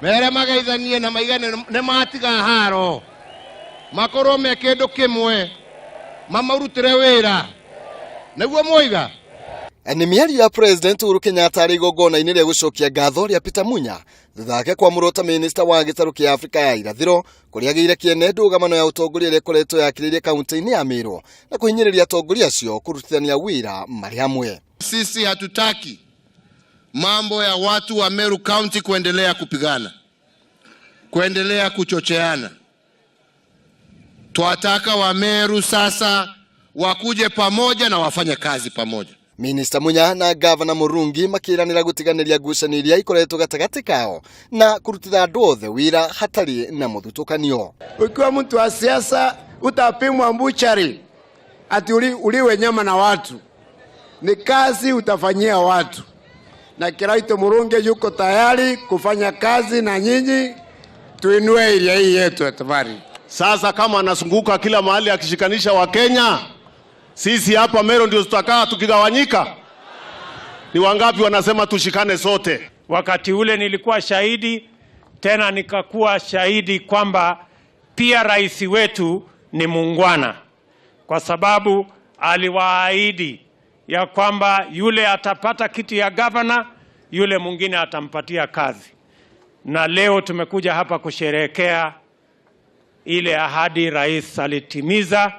mere magaithanie na maigane ne matiga haro makoro me kindu kimwe mamarutire wira niguo moiga. Ni miario ya President Uhuru Kenyatta ari igongona-inĩ rĩa gũcokia ngatho rĩa Peter Munya thutha wake kwamũrwo ta minista wa gĩtarũ kĩa Afrika ya irathĩro kũrĩa agĩire kĩene ndũgamano ya ũtongoria ĩrĩa ĩkoretwo yakĩrĩire kaunti-inĩ ya Meru na kũhinyĩrĩria atongoria acio kũrutithania wĩra marĩ hamwe. Sisi hatutaki mambo ya watu wa Meru County kuendelea kupigana, kuendelea kuchocheana. Tuataka wa Meru sasa wakuje pamoja na wafanye kazi pamoja. Minister Munya na Governor Murungi makiranira gutiganĩria ngucanio iria ikoretwo gatagatĩ kao na kurutithia andũ othe wĩra hatarĩ na mũthutũkanio. Ukiwa mtu wa siasa utapimwa mbuchari ati uliwe nyama na watu, ni kazi utafanyia watu, na Kiraito Murungi yuko tayari kufanya kazi na nyinyi, tuinue area hii yetu ya Tavari. Sasa kama anazunguka kila mahali akishikanisha wa Kenya, sisi hapa Meru ndio tutakaa tukigawanyika? Ni wangapi wanasema tushikane sote? Wakati ule nilikuwa shahidi, tena nikakuwa shahidi kwamba pia rais wetu ni muungwana, kwa sababu aliwaahidi ya kwamba yule atapata kiti ya governor, yule mwingine atampatia kazi. Na leo tumekuja hapa kusherehekea ile ahadi rais alitimiza,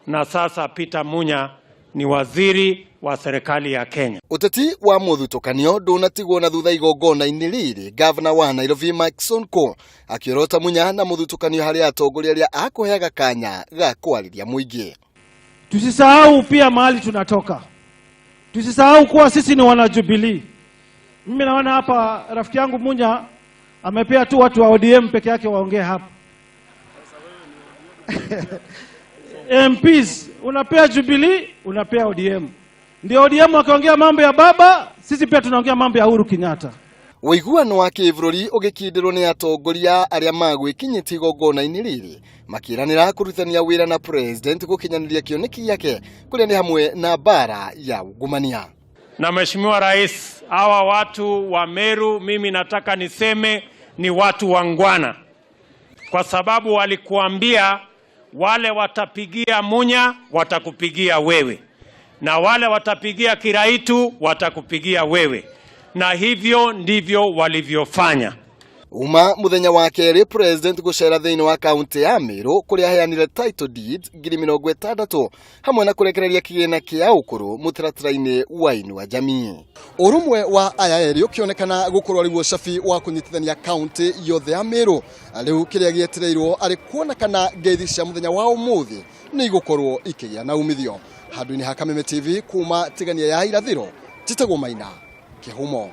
na sasa Peter Munya ni waziri wa serikali ya Kenya. Uteti wa mũthutũkanio ndũnatigwo na thutha igongona-inĩ rĩrĩ, Governor wa Nairobi Mike Sonko akĩrota Munya na mũthutũkanio harĩ atongoria arĩa akũheaga kanya ga kwarĩria mũingĩ. Tusisahau pia mahali tunatoka. Tusisahau kuwa sisi ni wana Jubilee. Mimi naona hapa rafiki yangu Munya amepea tu watu wa ODM peke yake waongee hapa. MPs unapea Jubilee, unapea ODM. Ndio ODM wakaongea mambo ya baba, sisi pia tunaongea mambo ya Uhuru Kenyatta. Ũiguano wa kĩbũrũri ũgĩkindĩrwo nĩ atongoria arĩa magwĩkinyĩtie igongona-inĩ rĩrĩ makiranĩra kũrutithania wĩra na President gũkinyanĩria kĩoneki gĩake kũrĩa nĩ hamwe na bara ya ungumania. Na Mheshimiwa Rais, hawa watu wa Meru mimi nataka niseme ni watu wangwana, kwa sababu walikuambia wale watapigia Munya watakupigia wewe, na wale watapigia Kiraitu watakupigia wewe, na hivyo ndivyo walivyofanya. Uma muthenya wa kerĩ President gũcera thĩinĩ wa kaunti ya Meru kũrĩa aheanire title deed 60,000 hamwe na kũrekereria kĩgĩna kĩa ũkũrũ mũtaratara-inĩ wa Inua Jamii. Ũrũmwe wa aya erĩ ũkĩonekana gũkorwo arĩ mũcabi wa kũnyitithania kaunti yothe ya Meru. Rĩu kĩrĩa gĩetereirwo arĩ kuona kana ngeithi cia mũthenya wa ũmũthĩ nĩ igũkorwo ikĩgĩa na umithio. Handũ-inĩ ha Kameme TV kuma tigania ya irathĩro, Njĩtagwo Maina, Kĩhumo.